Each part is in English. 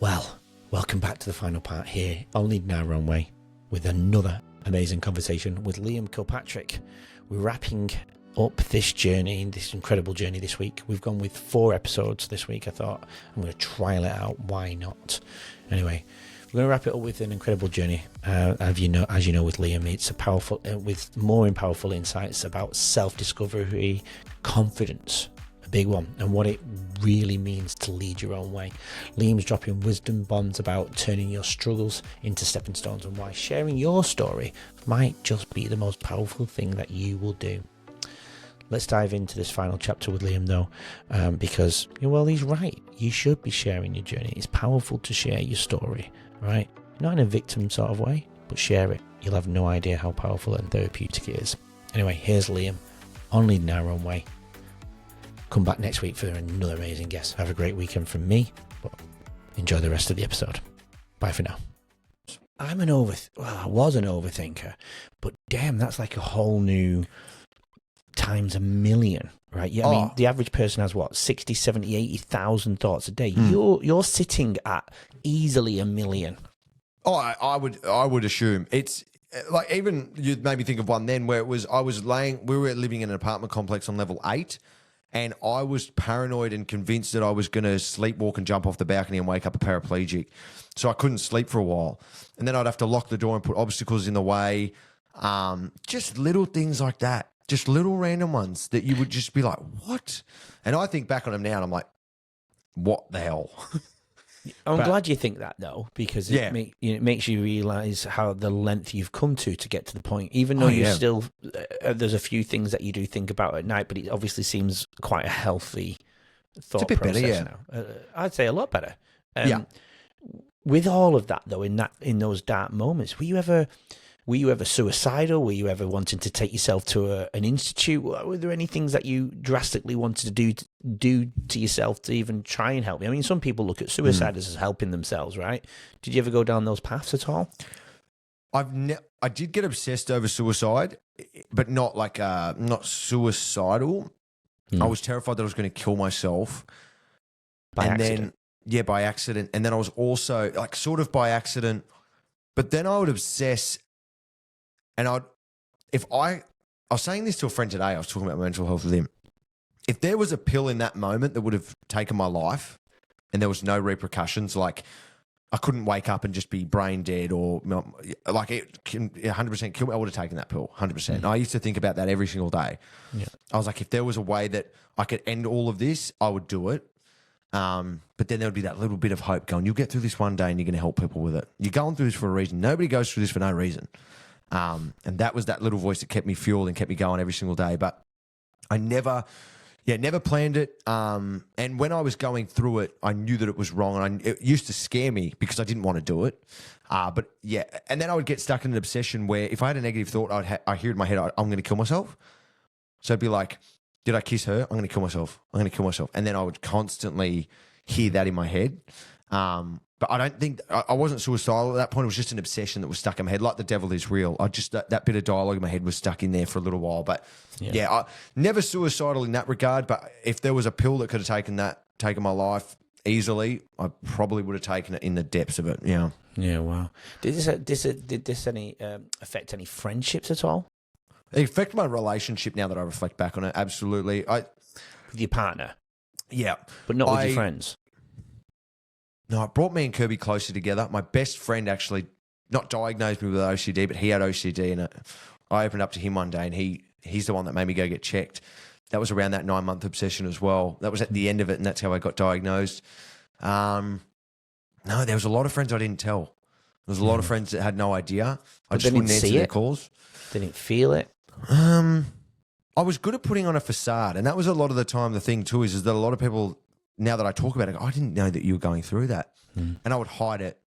Well, welcome back to the final part here on Leading Our Own Way with another amazing conversation with Liam Kilpatrick. We're wrapping up this journey, this incredible journey this week. We've gone with 4 episodes this week. I thought I'm going to trial it out. Why not? Anyway, we're going to wrap it up with an incredible journey. As you know, with Liam, it's a powerful, with more and powerful insights about self-discovery, confidence, a big one, and what it really means to lead your own way. Liam's dropping wisdom bombs about turning your struggles into stepping stones and why sharing your story might just be the most powerful thing that you will do. Let's dive into this final chapter with Liam though, because, well, he's right. You should be sharing your journey. It's powerful to share your story, right? Not in a victim sort of way, but share it. You'll have no idea how powerful and therapeutic it is. Anyway, here's Liam on Leading Our Own Way. Come back next week for another amazing guest. Have a great weekend from me, but enjoy the rest of the episode. Bye for now. I was an overthinker, but damn, that's like a whole new times a million, right? Yeah, I mean, the average person has what, 60, 70, 80,000 thoughts a day. You're sitting at easily a million. Oh, I would assume it's like, even you made me think of one then where we were living in an apartment complex on level 8. And I was paranoid and convinced that I was going to sleepwalk and jump off the balcony and wake up a paraplegic. So I couldn't sleep for a while. And then I'd have to lock the door and put obstacles in the way. Just little things like that. Just little random ones that you would just be like, what? And I think back on them now and I'm like, what the hell? I'm glad you think that though, because it makes you realise how the length you've come to get to the point. Even though you still, there's a few things that you do think about at night, but it obviously seems quite a healthy thought process now. I'd say a lot better. With all of that though, in those dark moments, were you ever suicidal? Were you ever wanting to take yourself to an institute? Were there any things that you drastically wanted to do to yourself to even try and help you? I mean, some people look at suicide as helping themselves, right? Did you ever go down those paths at all? I did get obsessed over suicide, but not like not suicidal. I was terrified that I was going to kill myself. By accident. And then I was also like sort of by accident, but then I would obsess. And I was saying this to a friend today. I was talking about my mental health with him. If there was a pill in that moment that would have taken my life and there was no repercussions, like I couldn't wake up and just be brain dead or like it can 100% kill me, I would have taken that pill, 100%. I used to think about that every single day. Yeah. I was like, if there was a way that I could end all of this, I would do it. But then there would be that little bit of hope going, you'll get through this one day and you're going to help people with it. You're going through this for a reason. Nobody goes through this for no reason. And that was that little voice that kept me fueled and kept me going every single day. But I never planned it. And when I was going through it, I knew that it was wrong. And it used to scare me because I didn't want to do it. But yeah, and then I would get stuck in an obsession where if I had a negative thought, I hear in my head, I'm going to kill myself. So I'd be like, did I kiss her? I'm going to kill myself. I'm going to kill myself. And then I would constantly hear that in my head. But I don't think I wasn't suicidal at that point. It was just an obsession that was stuck in my head, like the devil is real. I just that bit of dialogue in my head was stuck in there for a little while. But I never suicidal in that regard. But if there was a pill that could have taken my life easily, I probably would have taken it in the depths of it. Yeah. Yeah. Wow. Did this any affect any friendships at all? It affected my relationship. Now that I reflect back on it, absolutely. With your partner. Yeah, but not with your friends. No, it brought me and Kirby closer together. My best friend actually not diagnosed me with OCD, but he had OCD, and I opened up to him one day, and he's the one that made me go get checked. That was around that 9-month obsession as well. That was at the end of it, and that's how I got diagnosed. No, there was a lot of friends I didn't tell. There was a lot of friends that had no idea. I just wouldn't answer their calls. Didn't feel it. I was good at putting on a facade, and that was a lot of the time. The thing too is that a lot of people, now that I talk about it, I didn't know that you were going through that. And I would hide it.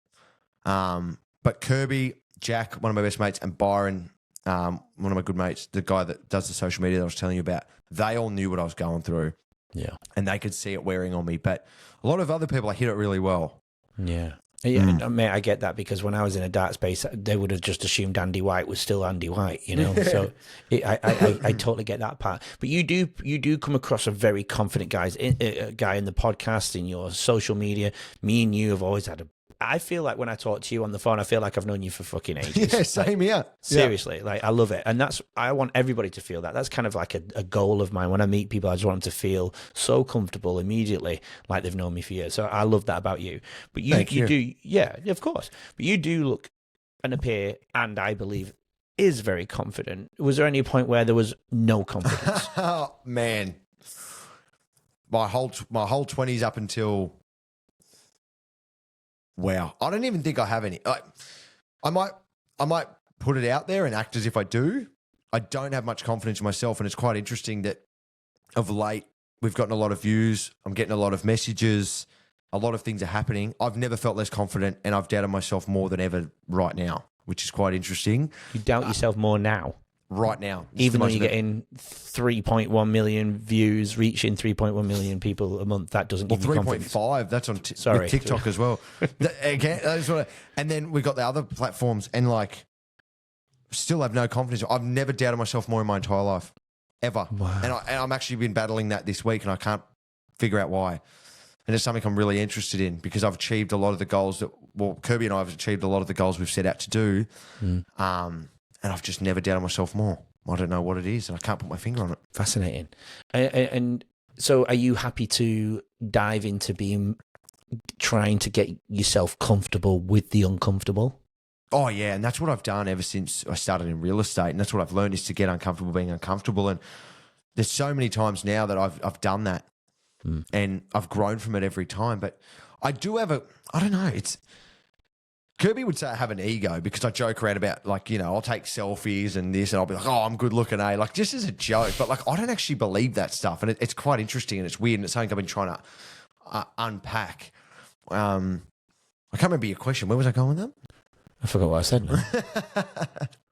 But Kirby, Jack, one of my best mates, and Byron, one of my good mates, the guy that does the social media that I was telling you about, they all knew what I was going through. Yeah. And they could see it wearing on me. But a lot of other people, I hid it really well. Yeah. Yeah, mate, I get that, because when I was in a dark space, they would have just assumed Andy White was still Andy White, you know. So I totally get that part. But you do come across a very confident guy in the podcast, in your social media. Me and you have always had I feel like when I talk to you on the phone, I feel like I've known you for fucking ages. Yeah, same here. Seriously, like, I love it. And I want everybody to feel that. That's kind of like a goal of mine. When I meet people, I just want them to feel so comfortable immediately, like they've known me for years. So I love that about you. But you do, yeah, of course. But you do look and appear, and I believe is very confident. Was there any point where there was no confidence? Oh, man. My whole 20s up until... Wow. I don't even think I have any. I might put it out there and act as if I do. I don't have much confidence in myself, and it's quite interesting that of late we've gotten a lot of views. I'm getting a lot of messages. A lot of things are happening. I've never felt less confident, and I've doubted myself more than ever right now, which is quite interesting. You doubt yourself more now? Right now. Even though you're getting 3.1 million views, reaching 3.1 million people a month, that doesn't give you confidence. 3.5, that's on with TikTok as well. Again, and then we've got the other platforms, and like, still have no confidence. I've never doubted myself more in my entire life, ever. Wow. And I'm actually been battling that this week, and I can't figure out why. And it's something I'm really interested in, because I've achieved a lot of the goals Kirby and I have achieved a lot of the goals we've set out to do. And I've just never doubted myself more. I don't know what it is, and I can't put my finger on it. Fascinating. And so are you happy to dive into trying to get yourself comfortable with the uncomfortable? Oh, yeah, and that's what I've done ever since I started in real estate, and that's what I've learned, is to get uncomfortable being uncomfortable. And there's so many times now that I've done that, and I've grown from it every time. But I do have I don't know, Kirby would say I have an ego, because I joke around about, like, you know, I'll take selfies and this, and I'll be like, oh, I'm good looking, eh? Like, just as a joke. But, like, I don't actually believe that stuff. And it's quite interesting, and it's weird, and it's something I've been trying to unpack. I can't remember your question. Where was I going with that? I forgot what I said now.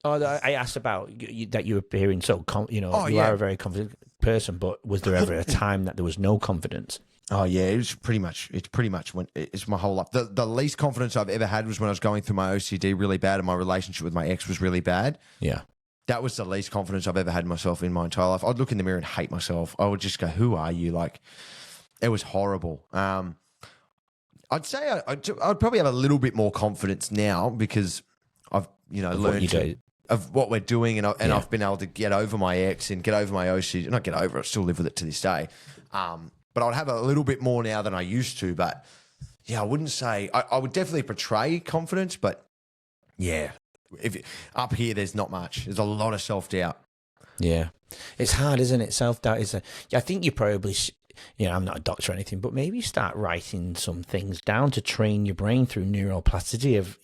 I asked about that you appearing so, you are a very confident person, but was there ever a time that there was no confidence? Oh yeah, it's pretty much when it's my whole life. The least confidence I've ever had was when I was going through my OCD really bad, and my relationship with my ex was really bad. Yeah. That was the least confidence I've ever had in myself in my entire life. I'd look in the mirror and hate myself. I would just go, who are you? Like, it was horrible. I'd say I'd probably have a little bit more confidence now, because I've, learned of what we're doing, and I've been able to get over my ex and get over my OCD. Not get over it, I still live with it to this day. But I'd have a little bit more now than I used to. But yeah, I wouldn't say I would definitely portray confidence, but yeah, up here there's not much. There's a lot of self-doubt. Yeah, it's hard, isn't it? Self-doubt is I think you probably, I'm not a doctor or anything, but maybe start writing some things down to train your brain through neuroplasticity of,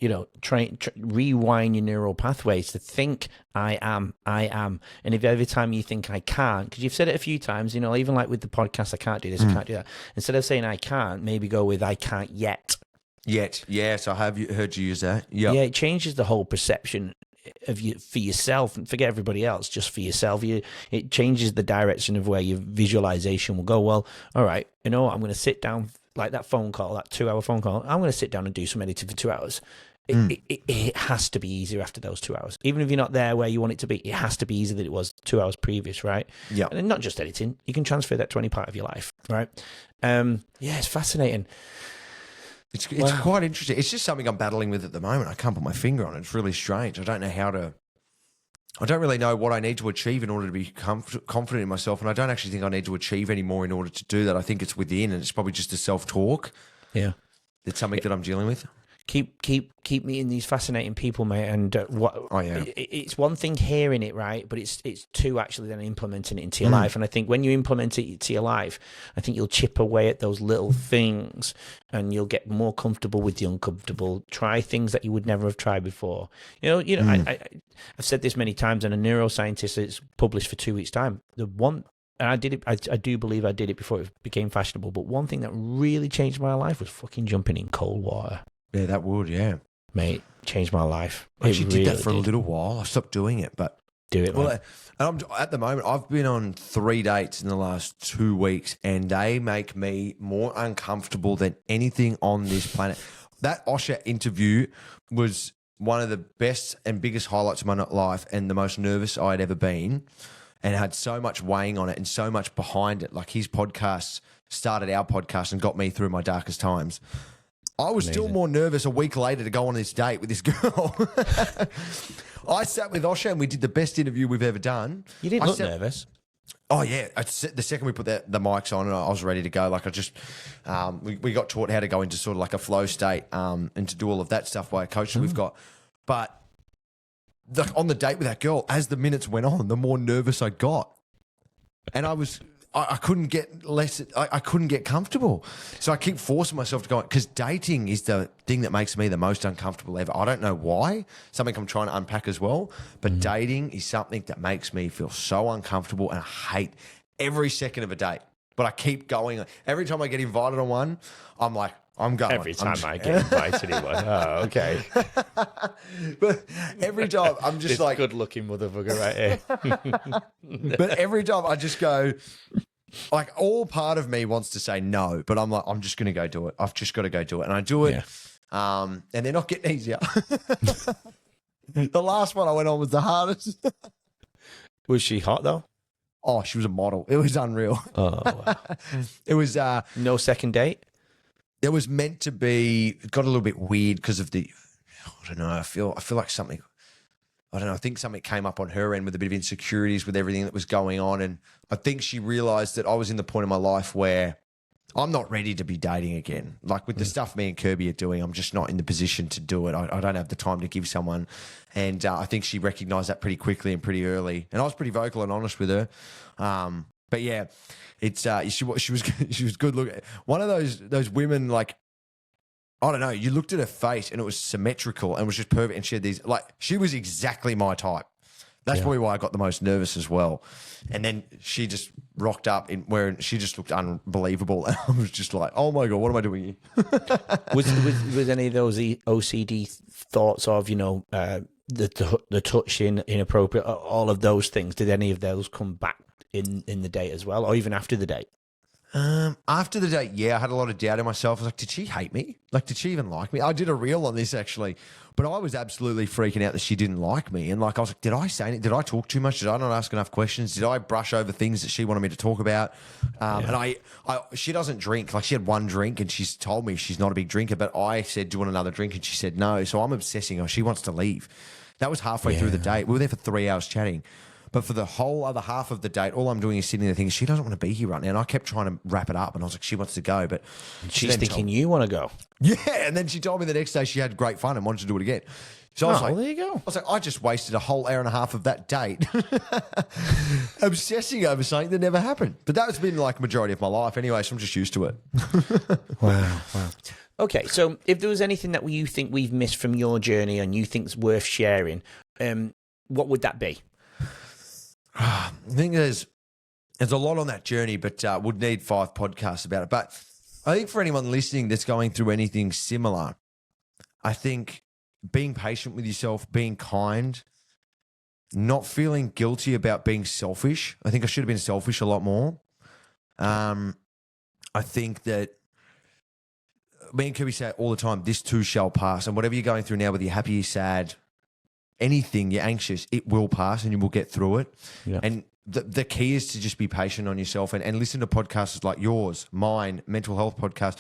rewind your neural pathways to think I am. And if every time you think I can't, because you've said it a few times, even like with the podcast, I can't do this, I can't do that. Instead of saying I can't, maybe go with I can't yet. Yes, I have heard you use that. Yep. Yeah, it changes the whole perception of you for yourself, and forget everybody else, just for yourself. It changes the direction of where your visualization will go. Well, all right, I'm going to sit down, like that phone call, that 2-hour phone call. I'm going to sit down and do some editing for 2 hours. It has to be easier after those 2 hours. Even if you're not there where you want it to be, it has to be easier than it was 2 hours previous, right? Yeah. And not just editing, you can transfer that to any part of your life, right? It's fascinating. It's quite interesting. It's just something I'm battling with at the moment. I can't put my finger on it. It's really strange. I don't really know what I need to achieve in order to be confident in myself, and I don't actually think I need to achieve any more in order to do that. I think it's within, and it's probably just a self-talk. Yeah. It's something that I'm dealing with. Keep meeting these fascinating people, mate. And it's one thing hearing it, right? But it's two actually then implementing it into your life. And I think when you implement it into your life, I think you'll chip away at those little things, and you'll get more comfortable with the uncomfortable. Try things that you would never have tried before. I've said this many times, and a neuroscientist is published for 2 weeks' time. And I did it. I do believe I did it before it became fashionable. But one thing that really changed my life was fucking jumping in cold water. Yeah, that would, yeah. Mate, changed my life. I actually did that for a little while. I stopped doing it, but... Do it, man. Well, at the moment, I've been on 3 dates in the last 2 weeks, and they make me more uncomfortable than anything on this planet. That Osher interview was one of the best and biggest highlights of my life and the most nervous I had ever been, and had so much weighing on it and so much behind it. Like his podcast started our podcast and got me through my darkest times. I was still more nervous a week later to go on this date with this girl. I sat with Osher and we did the best interview we've ever done. You didn't look nervous. Oh, yeah. The second we put the mics on, I was ready to go. Like I just, we got taught how to go into sort of like a flow state and to do all of that stuff by a coach that we've got. But on the date with that girl, as the minutes went on, the more nervous I got. And I couldn't get I couldn't get comfortable. So I keep forcing myself to go, because dating is the thing that makes me the most uncomfortable ever. I don't know why, something I'm trying to unpack as well, but dating is something that makes me feel so uncomfortable, and I hate every second of a date. But I keep going. Every time I get invited on one, I'm like, I'm going. Every time I get invited to one. Oh, okay. But every time I'm just this like, good-looking motherfucker right here. but every time I just go, like, all part of me wants to say no, but I'm like, I'm just going to go do it. I've just got to go do it. And I do it. Yeah. And they're not getting easier. The last one I went on was the hardest. Was she hot though? Oh, she was a model. It was unreal. Oh, wow. It was no second date? It was meant to be. It got a little bit weird because of the, I don't know. I feel like something, I don't know. I think something came up on her end with a bit of insecurities with everything that was going on. And I think she realized that I was in the point of my life where I'm not ready to be dating again. Like with the stuff me and Kirby are doing, I'm just not in the position to do it. I don't have the time to give someone. And I think she recognized that pretty quickly and pretty early. And I was pretty vocal and honest with her. But yeah, it's she was good looking. One of those women, like, I don't know, you looked at her face and it was symmetrical and was just perfect, and she had these, like, she was exactly my type. That's probably why I got the most nervous as well. And then she just rocked up in where she just looked unbelievable, and I was just like, oh my God, what am I doing here? was any of those OCD thoughts of, you know, the touching inappropriate, all of those things, did any of those come back in the date as well, or even after the date? After the date, yeah, I had a lot of doubt in myself. I was like, did she hate me? Like, did she even like me? I did a reel on this actually, but I was absolutely freaking out that she didn't like me. And like, I was like, did I say anything? Did I talk too much? Did I not ask enough questions? Did I brush over things that she wanted me to talk about? And she doesn't drink. Like, she had one drink and she's told me she's not a big drinker, but I said, do you want another drink? And she said no. So I'm obsessing her. She wants to leave. That was halfway through the date. We were there for 3 hours chatting. But for the whole other half of the date, all I'm doing is sitting there thinking, she doesn't want to be here right now. And I kept trying to wrap it up. And I was like, she wants to go. But she's thinking you want to go. Yeah. And then she told me the next day she had great fun and wanted to do it again. So I was like, there you go. I was like, I just wasted a whole hour and a half of that date obsessing over something that never happened. But that's been like majority of my life anyway, so I'm just used to it. Wow. Okay, so if there was anything that you think we've missed from your journey and you think's worth sharing, what would that be? I think there's a lot on that journey, but would need 5 podcasts about it. But I think for anyone listening that's going through anything similar, I think being patient with yourself, being kind, not feeling guilty about being selfish. I think I should have been selfish a lot more. I think that me and Kirby say all the time, this too shall pass. And whatever you're going through now, whether you're happy, you're sad, anything, you're anxious, it will pass and you will get through it. Yeah. And the key is to just be patient on yourself and listen to podcasts like yours, mine, mental health podcast.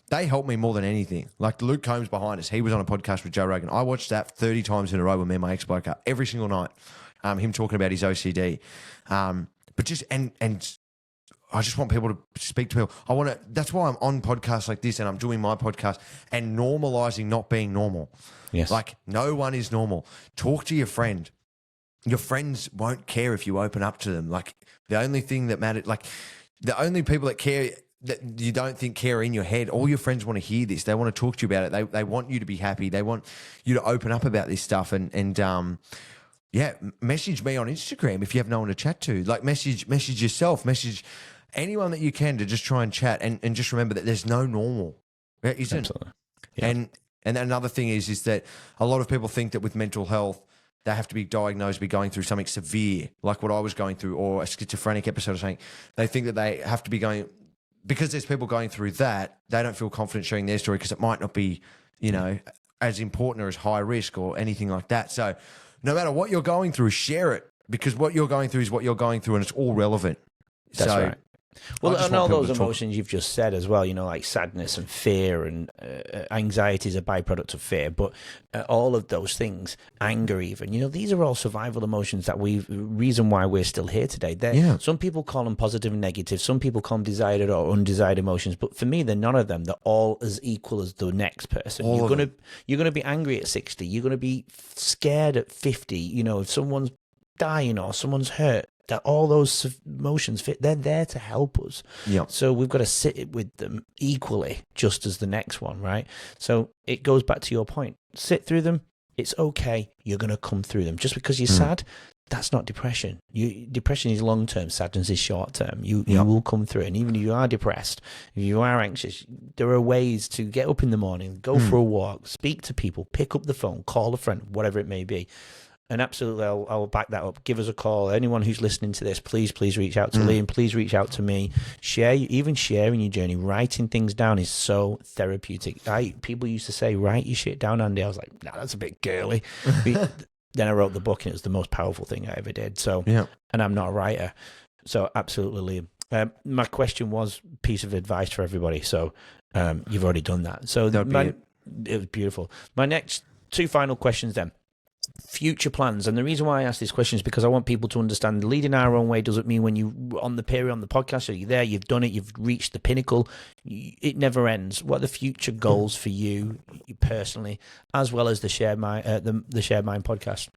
They help me more than anything. Like Luke Combs behind us, he was on a podcast with Joe Rogan. I watched that 30 times in a row when me and my ex broke up, every single night. Him talking about his OCD. But just, and I just want people to speak to people. That's why I'm on podcasts like this and I'm doing my podcast and normalising not being normal. Yes. Like, no one is normal. Talk to your friend. Your friends won't care if you open up to them. Like, the only thing that matters, like, the only people that care that you don't think care in your head, all your friends want to hear this. They want to talk to you about it. They want you to be happy. They want you to open up about this stuff. Yeah, message me on Instagram if you have no one to chat to. Like, message yourself, message anyone that you can to just try and chat and just remember that there's no normal. There isn't. Absolutely. Yeah. And another thing is that a lot of people think that with mental health, they have to be diagnosed, be going through something severe, like what I was going through, or a schizophrenic episode or something. They think that they have to be going because there's people going through that, they don't feel confident sharing their story because it might not be, as important or as high risk or anything like that. So no matter what you're going through, share it, because what you're going through is what you're going through and it's all relevant. That's right. Well, and all those emotions you've just said as well, like sadness and fear and anxiety is a byproduct of fear, but all of those things, anger even, these are all survival emotions that reason why we're still here today. Some people call them positive and negative, some people call them desired or undesired emotions, but for me, they're none of them. They're all as equal as the next person. You're gonna be angry at 60, you're gonna be scared at 50, if someone's dying or someone's hurt. That all those emotions they're there to help us. So we've got to sit with them equally, just as the next one, right? So it goes back to your point. Sit through them. It's okay. You're going to come through them. Just because you're sad, that's not depression. Depression is long-term. Sadness is short-term. You will come through it. And even if you are depressed, if you are anxious, there are ways to get up in the morning, go for a walk, speak to people, pick up the phone, call a friend, whatever it may be. And absolutely, I'll back that up. Give us a call. Anyone who's listening to this, please reach out to Liam. Please reach out to me. Even sharing your journey, writing things down is so therapeutic. People used to say, write your shit down, Andy. I was like, nah, that's a bit girly. Then I wrote the book, and it was the most powerful thing I ever did. So, and I'm not a writer. So absolutely, Liam. My question was piece of advice for everybody. So you've already done that. So it was beautiful. My next two final questions then. Future plans, and the reason why I ask this question is because I want people to understand leading our own way doesn't mean when you on the podcast, so you're there, you've done it, you've reached the pinnacle, it never ends. What are the future goals for you personally, as well as the Shared Mind podcast?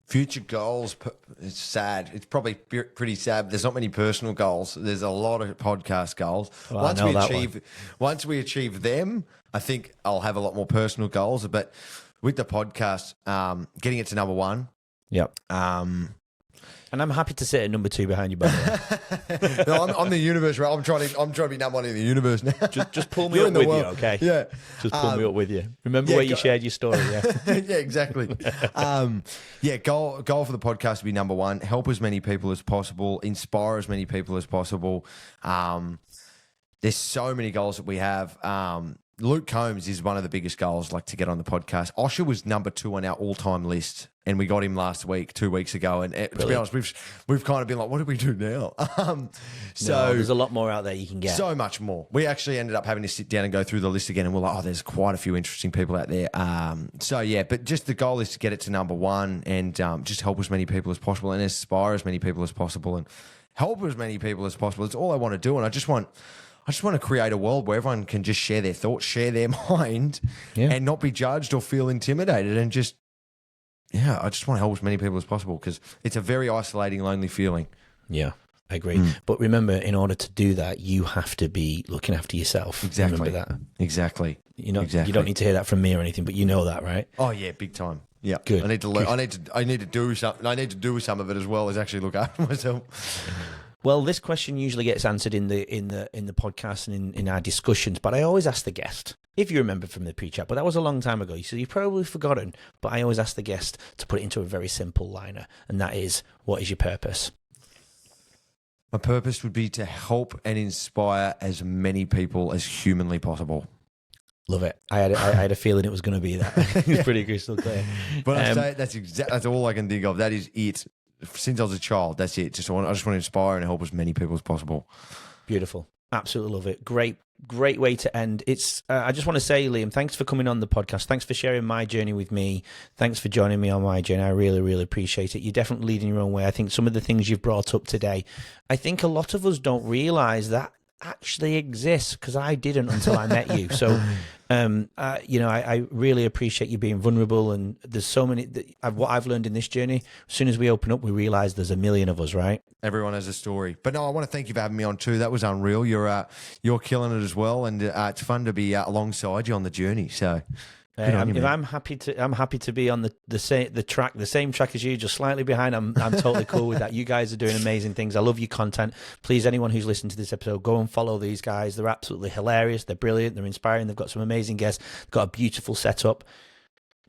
Future goals, it's sad. It's probably pretty sad. There's not many personal goals. There's a lot of podcast goals. Well, once we achieve them, I think I'll have a lot more personal goals. But with the podcast, getting it to number one. Yep. And I'm happy to sit at number 2 behind you, by the way. No, I'm the universe, right? I'm trying to be number 1 in the universe now. Just pull me up with you, okay? Yeah. Just pull me up with you. Remember where you shared your story, yeah? Yeah, exactly. Goal for the podcast to be number 1. Help as many people as possible. Inspire as many people as possible. There's so many goals that we have. Luke Combs is one of the biggest goals, like to get on the podcast. Osher was number 2 on our all-time list, and we got him 2 weeks ago. And to be honest, we've kind of been like, what do we do now? There's a lot more out there you can get. So much more. We actually ended up having to sit down and go through the list again, and we're like, there's quite a few interesting people out there. But just the goal is to get it to number 1 and just help as many people as possible and inspire as many people as possible and help as many people as possible. It's all I want to do, and I just want to create a world where everyone can just share their thoughts, share their mind, and not be judged or feel intimidated. And I just want to help as many people as possible because it's a very isolating, lonely feeling. Yeah, I agree. But remember, in order to do that, you have to be looking after yourself. Exactly. Remember that. Exactly. You don't need to hear that from me or anything, but you know that, right? Oh yeah, big time. Yeah, good. I need to learn. I need to do something. I need to do some of it as well as actually look after myself. Well, this question usually gets answered in the podcast and in our discussions, but I always ask the guest, if you remember from the pre-chat, but that was a long time ago, so you've probably forgotten, but I always ask the guest to put it into a very simple liner, and that is, what is your purpose? My purpose would be to help and inspire as many people as humanly possible. Love it. I had a feeling it was going to be that. It's pretty crystal clear. But I say that's all I can think of. That is it. Since I was a child, that's it. I just want to inspire and help as many people as possible. Beautiful. Absolutely love it. Great way to end. It's. I just want to say, Liam, thanks for coming on the podcast. Thanks for sharing my journey with me. Thanks for joining me on my journey. I really, really appreciate it. You're definitely leading your own way. I think some of the things you've brought up today, I think a lot of us don't realize that actually exists because I didn't until I met you. So, I really appreciate you being vulnerable. And there's so many. What I've learned in this journey, as soon as we open up, we realize there's a million of us, right? Everyone has a story. But no, I want to thank you for having me on too. That was unreal. You're killing it as well, and it's fun to be alongside you on the journey. So. I'm happy to be on the same track as you, just slightly behind. I'm totally cool with that. You guys are doing amazing things. I love your content. Please, anyone who's listened to this episode, go and follow these guys. They're absolutely hilarious. They're brilliant. They're inspiring. They've got some amazing guests. They've got a beautiful setup.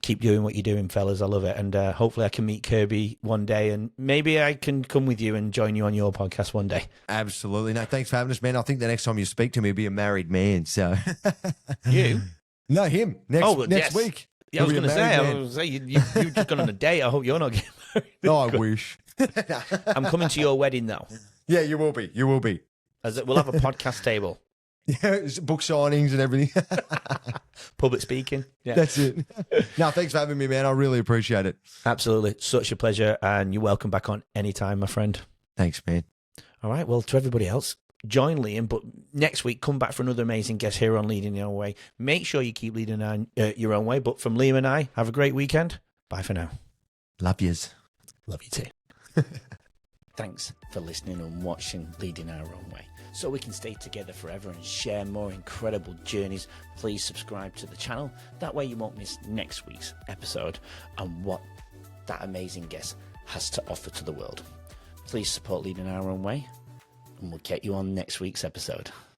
keep doing what you're doing, fellas. I love it. And hopefully I can meet Kirby one day, and maybe I can come with you and join you on your podcast one day. Absolutely. No, thanks for having us, man. I think the next time you speak to me, will be a married man. So You? No, him. Next week. Yeah, I was going to say, you've just gone on a date. I hope you're not getting married. No, I wish. I'm coming to your wedding, though. Yeah, you will be. You will be. We'll have a podcast table. Yeah, book signings and everything. Public speaking. Yeah. That's it. No, thanks for having me, man. I really appreciate it. Absolutely. Such a pleasure. And you're welcome back on anytime, my friend. Thanks, man. All right. Well, to everybody else, join Liam, but next week, come back for another amazing guest here on Leading Your Own Way. Make sure you keep leading your own way. But from Liam and I, have a great weekend. Bye for now. Love yous. Love you too. Thanks for listening and watching Leading Our Own Way. So we can stay together forever and share more incredible journeys, please subscribe to the channel. That way you won't miss next week's episode and what that amazing guest has to offer to the world. Please support Leading Our Own Way, and we'll get you on next week's episode.